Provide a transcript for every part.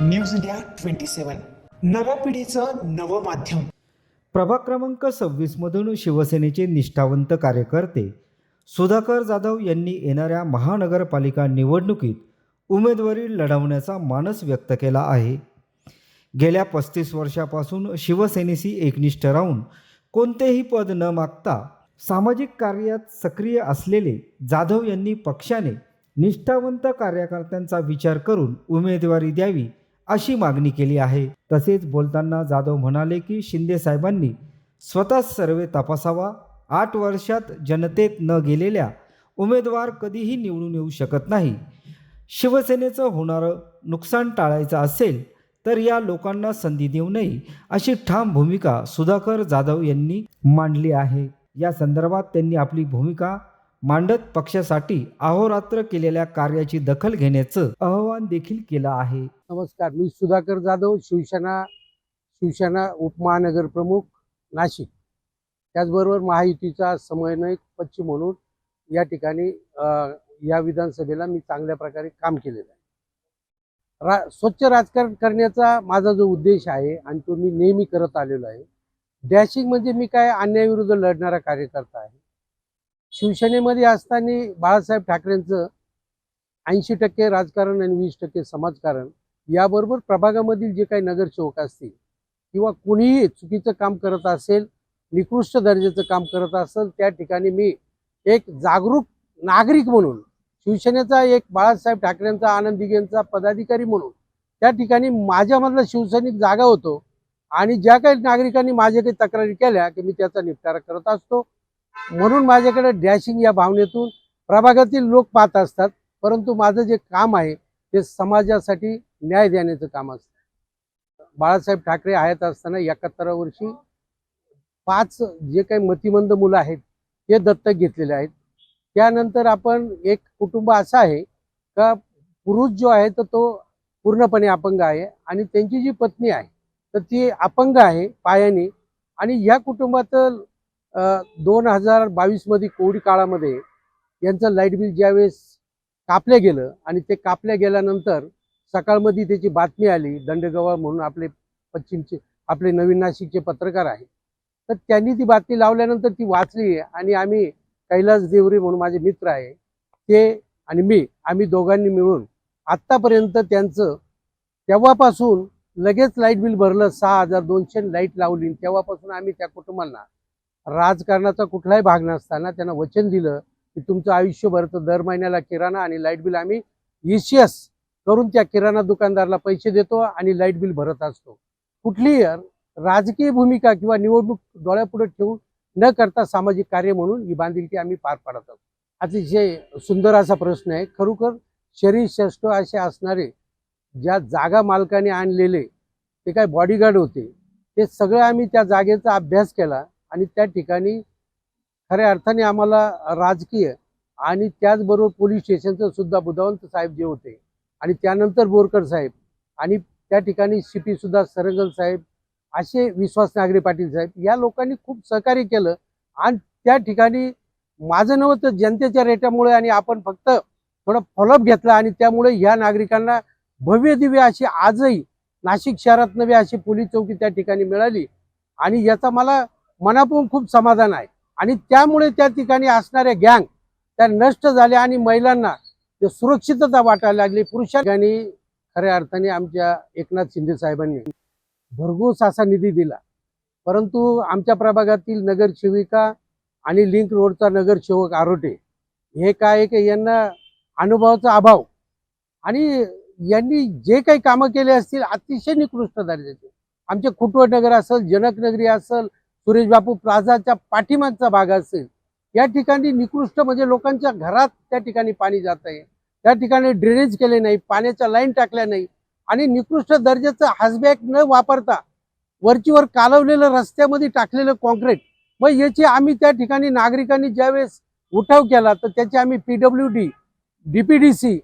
News India 27 नव्या पिढीचं नवं माध्यम। प्रभाग क्रमांक 26 मधून शिवसेनेचे निष्ठावंत कार्यकर्ते सुधाकर जाधव यांनी येणाऱ्या महानगरपालिका निवडणुकीत उमेदवारी लढवण्याचा मानस व्यक्त केला आहे। गेल्या 35 वर्षापासून शिवसेनेशी एकनिष्ठ राहून कोणतेही पद न मागता सामाजिक कार्यात सक्रिय असलेले जाधव यांनी पक्षाने निष्ठावंत कार्यकर्त्यांचा विचार करून उमेदवारी द्यावी अशी मागणी केली आहे। तसेच बोलताना जाधव म्हणाले की शिंदे साहेबांनी स्वतः सर्वे तपासावा। 8 वर्षात जनतेत न गेलेल्या उमेदवार कधीही निवडून येऊ शकत नाही। शिवसेनेचं होणारं नुकसान टाळायचं असेल तर या लोकांना संधी देऊ नये अशी ठाम भूमिका सुधाकर जाधव यांनी मांडली आहे। या संदर्भात त्यांनी आपली भूमिका मांडत पक्षासाठी अहोरात्र केलेल्या कार्याची दखल घेण्याचं आवाहन देखील केलं आहे। नमस्कार, मी सुधाकर जाधव, शिवसेना उपमहानगर प्रमुख नाशिक, त्याचबरोबर महायुतीचा समन्वयक पश्चिम म्हणून या ठिकाणी या विधानसभेला मी चांगल्या प्रकारे काम केलेलं आहे। स्वच्छ राजकारण करण्याचा माझा जो उद्देश आहे आणि तो मी नेहमी करत आलेलो आहे। डॅशिंग म्हणजे मी काय अन्यायाविरुद्ध लढणारा कार्यकर्ता आहे। शिवसेनेमध्ये असताना बाळासाहेब ठाकरेंचं 80% राजकारण आणि 20% समाजकारण, याबरोबर प्रभागामधील जे काही नगरसेवक असतील किंवा कुणीही चुकीचं काम करत असेल, निकृष्ट दर्जाचं काम करत असेल, त्या ठिकाणी मी एक जागरूक नागरिक म्हणून, शिवसेनेचा एक बाळासाहेब ठाकरेंचा, आनंद दिघेंचा पदाधिकारी म्हणून त्या ठिकाणी माझ्यामधला शिवसैनिक जागा होतो आणि ज्या काही नागरिकांनी माझ्या काही तक्रारी केल्या की मी त्याचा निपटारा करत असतो। म्हणून माझ्याकडे डॅशिंग या भावनेतून प्रभागातील लोक पाहत असतात, परंतु माझं जे काम आहे ते समाजासाठी न्याय देण्याचं काम असतं। बाळासाहेब ठाकरे हयात असताना 71 वर्षी 5 जे काही मतिमंद मुलं आहेत ते दत्तक घेतलेले आहेत। त्यानंतर आपण एक कुटुंब असं आहे का पुरुष जो आहे तर तो पूर्णपणे अपंग आहे आणि त्यांची जी पत्नी आहे तर ती अपंग आहे पायाने। आणि या कुटुंबात 2022 मध्ये कोविड काळामध्ये यांचं लाईट बिल ज्यावेळेस कापलं गेलं आणि ते कापल्या गेल्यानंतर सकाळमध्ये त्याची बातमी आली, दंडगवाळ म्हणून आपले नवीन नाशिकचे पत्रकार आहे, तर त्यांनी ती बातमी लावल्यानंतर ती वाचली आणि आम्ही कैलास देवरे म्हणून माझे मित्र आहे ते आणि आम्ही दोघांनी मिळून आत्तापर्यंत त्यांचं तेव्हापासून लगेच लाईट बिल भरलं, 6200 लाईट लावली। तेव्हापासून आम्ही त्या कुटुंबांना राजकारणाचा कुठलाही भाग नसताना त्यांना वचन दिलं की तुमचं आयुष्यभरचं दर महिन्याला किराणा आणि लाईट बिल आम्ही ECS करून त्या किराणा दुकानदाराला पैसे देतो आणि लाईट बिल भरत असतो। कुठलीही राजकीय भूमिका किंवा निवडणूक डोळ्यापुढे ठेवून न करता सामाजिक कार्य म्हणून ही बांधिलकी आम्ही पार पाडत आहोत। अतिशय सुंदर असा प्रश्न आहे। खरोखर शरीरश्रेष्ठ असे असणारे ज्या जागा मालकाने आणलेले ते काय बॉडीगार्ड होते, ते सगळं आम्ही त्या जागेचा अभ्यास केला आणि त्या ठिकाणी खऱ्या अर्थाने आम्हाला राजकीय आणि त्याचबरोबर पोलीस स्टेशनचं सुद्धा बुधावंत साहेब जे होते आणि त्यानंतर बोरकर साहेब आणि त्या ठिकाणी CP सुद्धा सरंगल साहेब, असे विश्वास नागरे पाटील साहेब, या लोकांनी खूप सहकार्य केलं आणि त्या ठिकाणी माझं नव्हतं जनतेच्या रेट्यामुळे आणि आपण फक्त थोडा फॉलोअप घेतला आणि त्यामुळे ह्या नागरिकांना भव्य दिव्य अशी आजही नाशिक शहरात नवी अशी पोलीस चौकी त्या ठिकाणी मिळाली आणि याचा मला मनापासून खूप समाधान आहे। आणि त्यामुळे त्या ठिकाणी असणाऱ्या गँग त्या नष्ट झाल्या आणि महिलांना सुरक्षितता वाटायला लागली। पुरुषांनी खऱ्या अर्थाने आमच्या एकनाथ शिंदे साहेबांनी भरघोस असा निधी दिला, परंतु आमच्या प्रभागातील नगरसेविका आणि लिंक रोडचा नगरसेवक आरोटे हे काय की यांना अनुभवाचा अभाव आणि यांनी जे काही कामं केले असतील अतिशय निकृष्ट दर्जाचे, आमचे खुटवड नगर असेल, जनकनगरी असेल, सुरेश बापू प्लाझाच्या पाठीमागचा भाग असेल, या ठिकाणी निकृष्ट म्हणजे लोकांच्या घरात त्या ठिकाणी पाणी जात आहे, त्या ठिकाणी ड्रेनेज केले नाही, पाण्याच्या लाईन टाकल्या नाही आणि निकृष्ट दर्जाचं हासबॅग न वापरता वरचीवर कालवलेलं रस्त्यामध्ये टाकलेलं कॉन्क्रीट। मग याची आम्ही त्या ठिकाणी नागरिकांनी ज्यावेळेस उठाव केला तर त्याची आम्ही PWD, DPDC,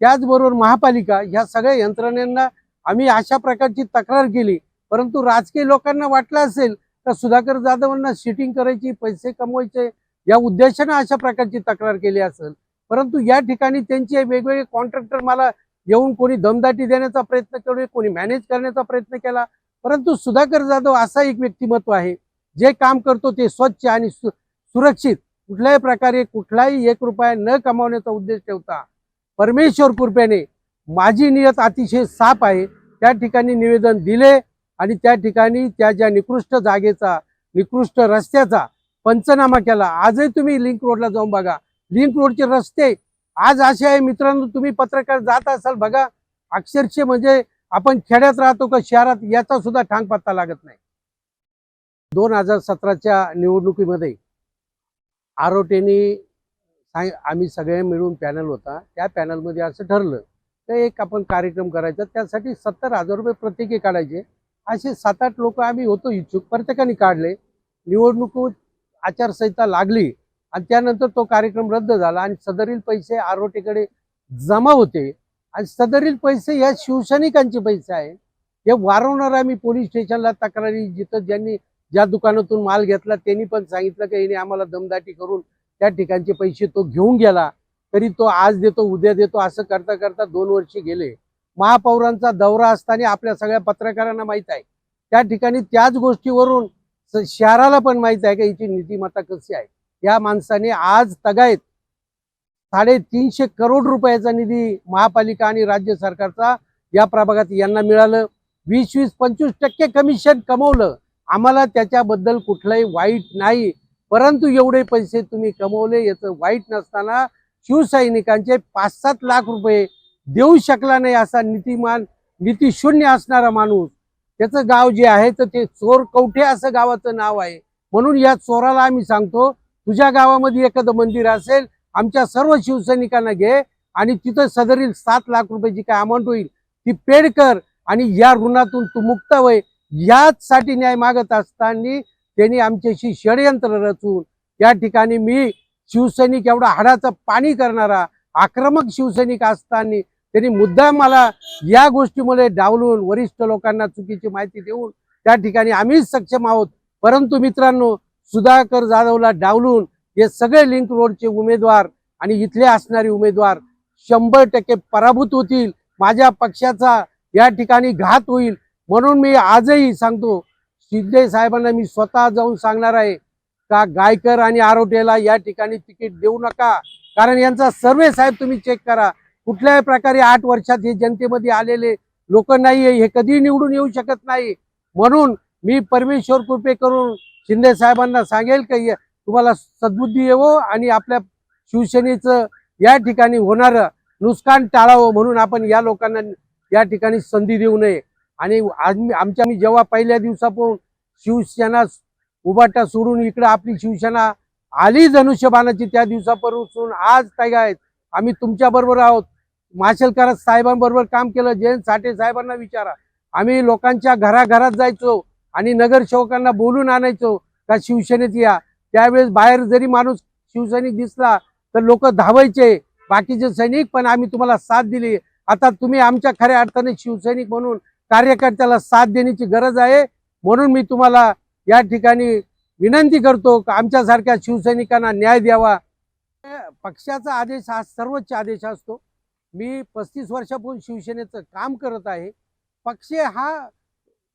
त्याचबरोबर महापालिका ह्या सगळ्या यंत्रणेंना आम्ही अशा प्रकारची तक्रार केली, परंतु राजकीय लोकांना वाटलं असेल का सुधाकर जाधवांना सिटिंग करायची, पैसे कमवायचे या उद्देशाने अशा प्रकारची तक्रार केली असेल, परंतु या ठिकाणी त्यांचे वेगवेगळे कॉन्ट्रॅक्टर मला येऊन कोणी दमदाटी देण्याचा प्रयत्न केला, कोणी मॅनेज करण्याचा प्रयत्न केला, परंतु सुधाकर जाधव असा एक व्यक्तिमत्व आहे, जे काम करतो ते स्वच्छ आणि सुरक्षित, कुठल्याही प्रकारे कुठलाही 1 रुपया न कमावण्याचा उद्देश ठेवता परमेश्वर कृपेने माझी नियत अतिशय साफ आहे, त्या ठिकाणी निवेदन दिले आणि त्या ठिकाणी त्या ज्या निकृष्ट जागेचा, निकृष्ट रस्त्याचा पंचनामा केला. आजही तुम्ही लिंक रोडला जाऊन बघा, लिंक रोडचे रस्ते आज असे आहे मित्रांनो, तुम्ही पत्रकार जात असाल बघा, अक्षरशः म्हणजे आपण खेड्यात राहतो का शहरात याचा सुद्धा ठांग पत्ता लागत नाही. 2017च्या निवडणुकीमध्ये आरोटेने आम्ही सगळे मिळून पॅनल होता, त्या पॅनलमध्ये असं ठरलं तर एक आपण कार्यक्रम करायचा, त्यासाठी 70,000 रुपये प्रत्येकी काढायचे. असे 7-8 लोक आम्ही होतो इच्छुक, प्रत्येकाने काढले. निवडणूक आचारसंहिता लागली आणि त्यानंतर तो कार्यक्रम रद्द झाला आणि सदरील पैसे आरोटेकडे जमा होते आणि सदरील पैसे या शिवसैनिकांचे पैसे आहे. हे वारंवार आम्ही पोलीस स्टेशनला तक्रारी, जिथं ज्यांनी ज्या दुकानातून माल घेतला त्यांनी पण सांगितलं की हिने आम्हाला दमदाटी करून त्या ठिकाणचे पैसे तो घेऊन गेला, तरी तो आज देतो उद्या देतो असं करता करता 2 वर्ष गेले. महापौरांचा दौरा असताना आपल्या सगळ्या पत्रकारांना माहीत आहे, त्या ठिकाणी त्याच गोष्टीवरून शहराला पण माहीत आहे की हिची नीतिमत्ता कशी आहे. या माणसाने आज तगायत 350 करोड रुपयाचा निधी महापालिका आणि राज्य सरकारचा या प्रभागात यांना मिळालं. 20-25% कमिशन कमवलं. आम्हाला त्याच्याबद्दल कुठलंही वाईट नाही, परंतु एवढे पैसे तुम्ही कमवले याचं वाईट नसताना शिवसैनिकांचे 5-7 लाख रुपये देऊ शकला नाही असा नीतिशून्य असणारा माणूस. त्याचं गाव जे आहे तर ते चोर कवठे असं गावाचं नाव आहे. म्हणून या चोराला आम्ही सांगतो, तुझ्या गावामध्ये एखादं मंदिर असेल, आमच्या सर्व शिवसैनिकांना घे आणि तिथं सदरील 7 लाख रुपये जी काय अमाऊंट होईल ती पेड कर आणि या ऋणातून तू मुक्त होय. याचसाठी न्याय मागत असताना त्यांनी आमच्याशी षडयंत्र रचून या ठिकाणी मी शिवसैनिक एवढा हाडाचं पाणी करणारा आक्रमक शिवसैनिक असताना त्यांनी मुद्दाम मला या गोष्टीमुळे डावलून वरिष्ठ लोकांना चुकीची माहिती देऊन त्या ठिकाणी आम्हीच सक्षम आहोत. परंतु मित्रांनो, सुधाकर जाधवला डावलून हे सगळे लिंक रोडचे उमेदवार आणि इथले असणारे उमेदवार 100% पराभूत होतील. माझ्या पक्षाचा या ठिकाणी घात होईल. म्हणून मी आजही सांगतो, शिंदे साहेबांना मी स्वतः जाऊन सांगणार आहे का गायकर आणि आरोटेला या ठिकाणी तिकीट देऊ नका. कारण यांचा सर्वे साहेब तुम्ही चेक करा, कुठल्याही प्रकारे 8 वर्षात हे जनतेमध्ये आलेले लोक नाहीये, हे कधी निवडून येऊ शकत नाही. म्हणून मी परमेश्वर कृपे करून शिंदे साहेबांना सांगेल की तुम्हाला सद्बुद्धी येवो आणि आपल्या शिवसेनेचं या ठिकाणी होणारं नुकसान टाळावं, म्हणून आपण या लोकांना या ठिकाणी संधी देऊ नये. आणि आम्ही जेव्हा पहिल्या दिवसापासून शिवसेना उभाटा सोडून इकडे आपली शिवसेना आली धनुष्यबाणाची, त्या दिवसापासून आज तागायत आम्ही तुमच्या बरोबर आहोत. माशेलकर साहेबांबरोबर काम केलं, जयंत साठे साहेबांना विचारा. आम्ही लोकांच्या घराघरात जायचो आणि नगरसेवकांना बोलून आणायचो का शिवसेनेत या. त्यावेळेस बाहेर जरी माणूस शिवसैनिक दिसला तर लोक धावायचे, बाकीचे सैनिक, पण आम्ही तुम्हाला साथ दिली. आता तुम्ही आमच्या खऱ्या अर्थाने शिवसैनिक म्हणून कार्यकर्त्याला साथ देण्याची गरज आहे. म्हणून मी तुम्हाला या ठिकाणी विनंती करतो की आमच्यासारख्या शिवसैनिकांना न्याय द्यावा. पक्षाचा आदेश हा सर्वोच्च आदेश असतो. मी 35 वर्षापासून शिवसेनेचं काम करत आहे. पक्ष हा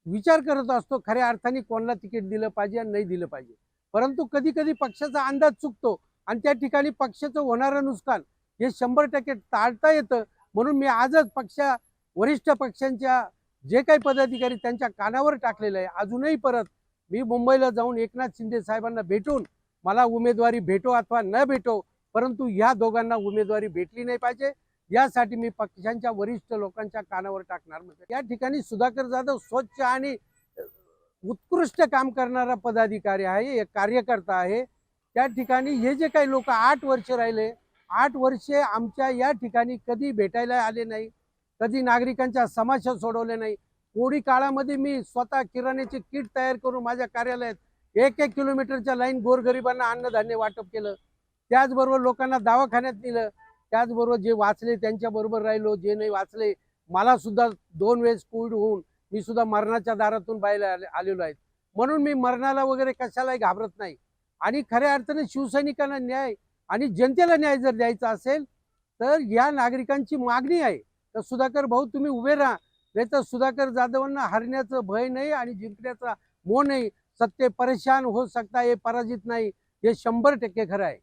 विचार करत असतो खऱ्या अर्थाने कोणाला तिकीट दिलं पाहिजे आणि नाही दिलं पाहिजे. परंतु कधी कधी पक्षाचा अंदाज चुकतो आणि त्या ठिकाणी पक्षाचं होणारं नुकसान हे 100% टाळता येतं. म्हणून मी आजच वरिष्ठ पक्षांच्या जे काही पदाधिकारी त्यांच्या कानावर टाकलेलं आहे. अजूनही परत मी मुंबईला जाऊन एकनाथ शिंदे साहेबांना भेटून मला उमेदवारी भेटो अथवा न भेटो, परंतु या दोघांना उमेदवारी भेटली नाही पाहिजे यासाठी मी पक्षांच्या वरिष्ठ लोकांच्या कानावर टाकणार. या ठिकाणी सुधाकर जाधव स्वच्छ आणि उत्कृष्ट काम करणारा पदाधिकारी आहे, एक कार्यकर्ता आहे. त्या ठिकाणी हे जे काही लोक 8 वर्ष राहिले, 8 वर्षे आमच्या या ठिकाणी कधी भेटायला आले नाही, कधी नागरिकांच्या समस्या सोडवल्या नाही. कोविड काळामध्ये मी स्वतः किराण्याचे किट तयार करून माझ्या कार्यालयात 1-1 किलोमीटरच्या लाईन गोरगरिबांना अन्नधान्य वाटप केलं. त्याचबरोबर लोकांना दवाखान्यात नेलं. त्याचबरोबर जे वाचले त्यांच्याबरोबर राहिलो, जे नाही वाचले, मला सुद्धा 2 वेळेस कोविड होऊन मी सुद्धा मरणाच्या दारातून बाहेर आलेलो आहे. म्हणून मी मरणाला वगैरे कशालाही घाबरत नाही. आणि खऱ्या अर्थाने शिवसैनिकांना न्याय आणि जनतेला न्याय जर द्यायचा असेल तर या नागरिकांची मागणी आहे तर सुधाकर भाऊ तुम्ही उभे राहा, नाही तर सुधाकर जाधवांना हरण्याचं भय नाही आणि जिंकण्याचा मोह नाही. सत्य परेशान हो सकता हे पराजित नाही, हे 100% खरं आहे.